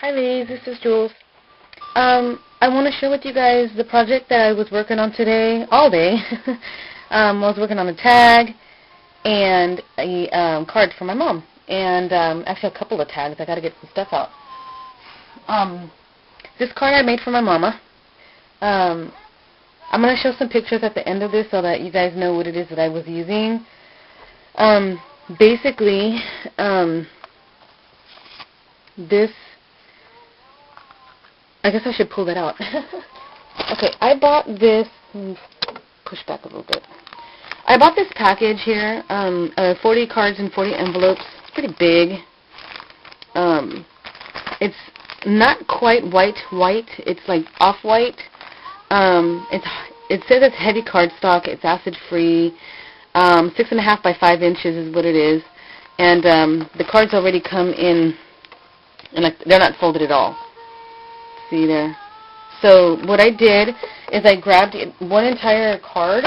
Hi ladies, this is Jules. I want to share with you guys the project that I was working on today, all day. I was working on a tag and a card for my mom, and actually a couple of tags. I got to get some stuff out. This card I made for my mama. I'm going to show some pictures at the end of this so that you guys know what it is that I was using. Basically, this, I guess I should pull that out. Okay, I bought this, push back a little bit. I bought this package here, 40 cards and 40 envelopes. It's pretty big. It's not quite white, it's like off-white. It says it's heavy cardstock, it's acid-free, 6.5 by 5 inches is what it is. And the cards already come in, and like, they're not folded at all. See there? So what I did is I grabbed one entire card,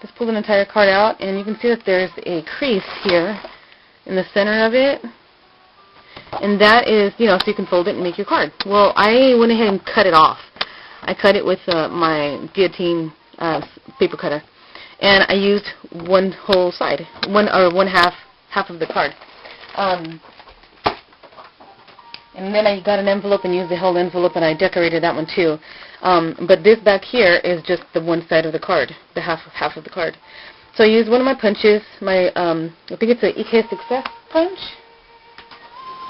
just pulled an entire card out, and you can see that there's a crease here in the center of it, and that is, you know, so you can fold it and make your card. Well, I went ahead and cut it off. I cut it with my guillotine paper cutter, and I used one whole side, one half of the card. And then I got an envelope and used the whole envelope, and I decorated that one too. But this back here is just the one side of the card, the half of the card. So I used one of my punches, my I think it's an EK Success punch.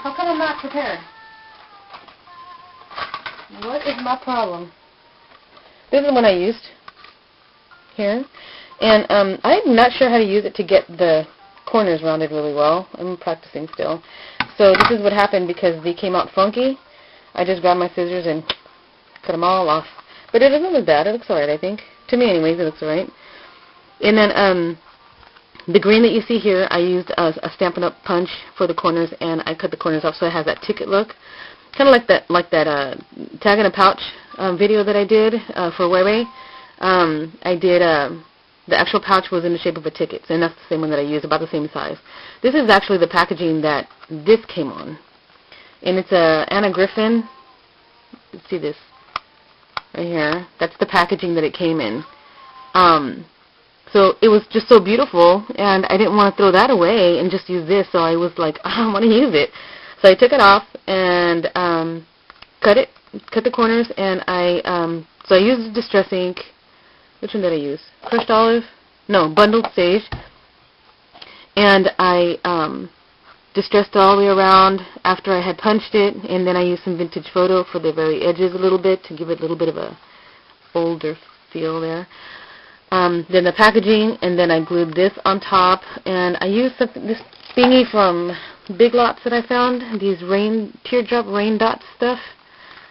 How come I'm not prepared? What is my problem? This is the one I used here, and I'm not sure how to use it to get the corners rounded really well. I'm practicing still. So this is what happened because they came out funky. I just grabbed my scissors and cut them all off. But it doesn't look bad. It looks alright, I think. To me anyways, it looks alright. And then the green that you see here, I used a Stampin' Up! Punch for the corners, and I cut the corners off so it has that ticket look. Kind of like that tag in a pouch video that I did for Weiwei. I did the actual pouch was in the shape of a ticket, and that's the same one that I used, about the same size. This is actually the packaging that this came on, and it's a Anna Griffin. Let's see this right here. That's the packaging that it came in. So it was just so beautiful, and I didn't want to throw that away and just use this, so I was like, I want to use it. So I took it off and cut the corners, and so I used Distress ink. Which one did I use? Crushed olive? No, bundled sage. And I distressed it all the way around after I had punched it, and then I used some vintage photo for the very edges a little bit to give it a little bit of a older feel there. Then the packaging, and then I glued this on top, and I used this thingy from Big Lots that I found, these teardrop rain dot stuff.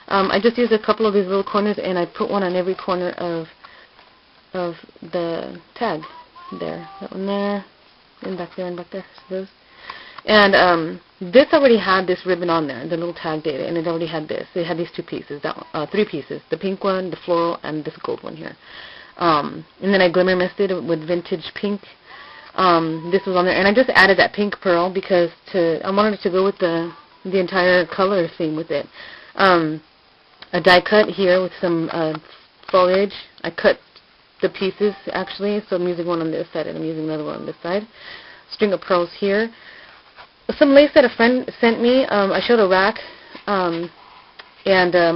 I just used a couple of these little corners, and I put one on every corner of the tag there, that one there, and back there, and back there, so those. And this already had this ribbon on there, the little tag did, and it already had this. It had these two pieces, three pieces, the pink one, the floral, and this gold one here. And then I glimmer misted it with vintage pink. This was on there, and I just added that pink pearl because I wanted it to go with the entire color theme with it. A die cut here with some foliage. I cut the pieces actually, so I'm using one on this side and I'm using another one on this side. String of pearls here. Some lace that a friend sent me. I showed a rack and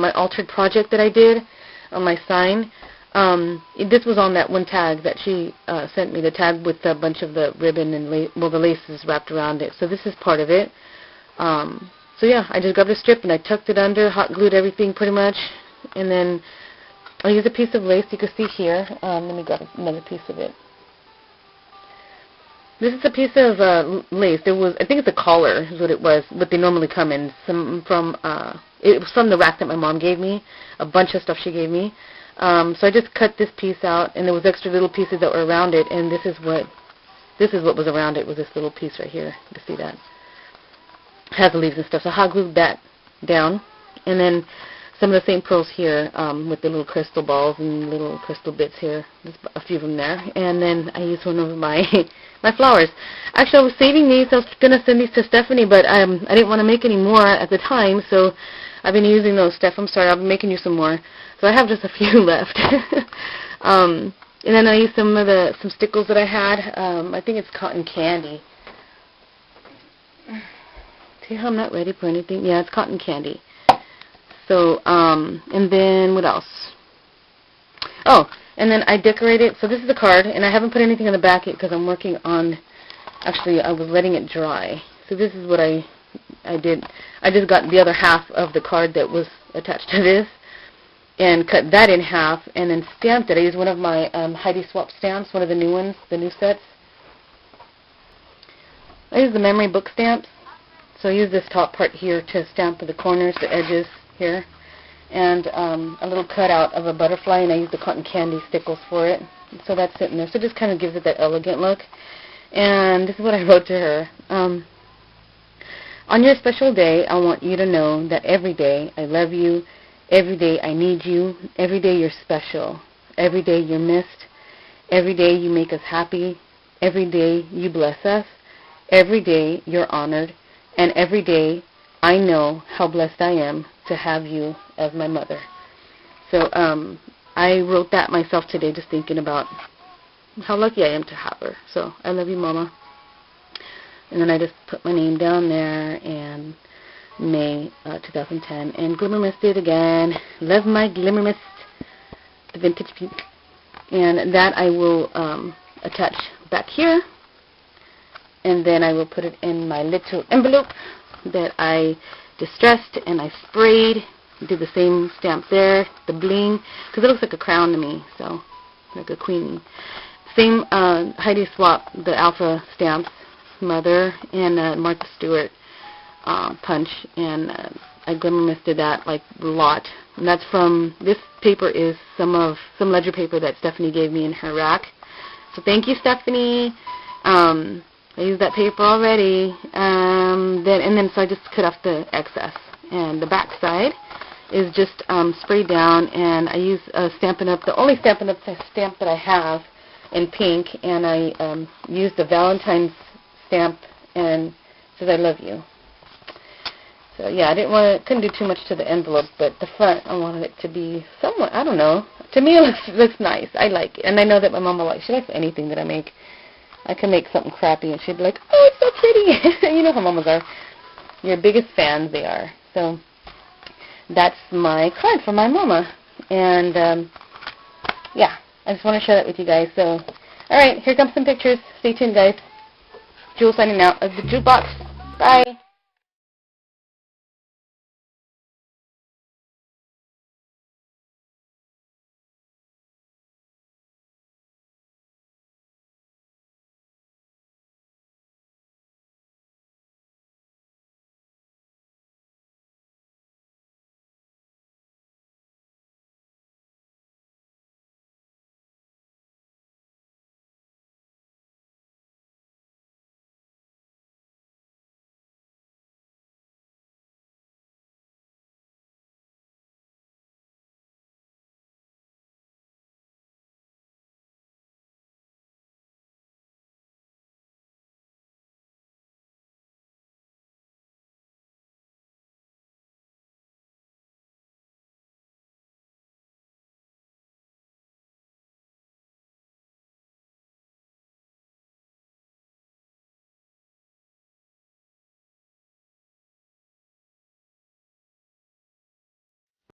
my altered project that I did on my sign. This was on that one tag that she sent me, the tag with a bunch of the ribbon and the laces wrapped around it. So this is part of it. So yeah, I just grabbed a strip and I tucked it under, hot glued everything pretty much, and then I used a piece of lace you can see here. Let me grab another piece of it. This is a piece of lace. I think it's a collar is what it was, what they normally come in. It was from the rack that my mom gave me, a bunch of stuff she gave me. So I just cut this piece out, and there was extra little pieces that were around it, and this is what was around it, was this little piece right here. You can see that. It has the leaves and stuff. So I hot glued that down, and then some of the same pearls here with the little crystal balls and little crystal bits here. There's a few of them there. And then I used one of my my flowers. Actually, I was saving these. I was going to send these to Stephanie, but I didn't want to make any more at the time, so I've been using those, Steph. I'm sorry. I'll be making you some more. So I have just a few left. And then I used some stickles that I had. I think it's cotton candy. See how I'm not ready for anything? Yeah, it's cotton candy. So, and then what else? Oh, and then I decorated. So this is the card, and I haven't put anything on the back yet because I'm working on, actually, I was letting it dry. So this is what I did. I just got the other half of the card that was attached to this and cut that in half and then stamped it. I used one of my Heidi Swap stamps, one of the new ones, the new sets. I used the memory book stamps. So I use this top part here to stamp the corners, the edges here, and a little cutout of a butterfly, and I use the cotton candy stickles for it. So that's sitting there. So it just kind of gives it that elegant look. And this is what I wrote to her. On your special day, I want you to know that every day I love you, every day I need you, every day you're special, every day you're missed, every day you make us happy, every day you bless us, every day you're honored, and every day I know how blessed I am to have you as my mother. So I wrote that myself today, just thinking about how lucky I am to have her. So I love you, Mama. And then I just put my name down there, and May 2010. And Glimmer Mist it again. Love my Glimmer Mist, the vintage pink. And that I will attach back here. And then I will put it in my little envelope that I distressed and I sprayed. Did the same stamp there, the bling, because it looks like a crown to me, so like a queen. Same Heidi Swap, the alpha stamps, Mother, and Martha Stewart punch, and I glimmer misted that like a lot. And that's from, this paper is some ledger paper that Stephanie gave me in her rack. So thank you, Stephanie. I used that paper already, and then so I just cut off the excess. And the back side is just sprayed down, and I use Stampin' Up, the only Stampin' Up stamp that I have in pink, and I used the Valentine's stamp, and it says I love you. So yeah, couldn't do too much to the envelope, but the front, I wanted it to be somewhat, I don't know. To me, it looks nice. I like it, and I know that my mom will like. She likes anything that I make. I can make something crappy, and she'd be like, oh, it's so pretty. You know how mamas are. Your biggest fans they are. So that's my card for my mama. And, yeah, I just want to share that with you guys. So, all right, here comes some pictures. Stay tuned, guys. Jule signing out of the jukebox. Bye.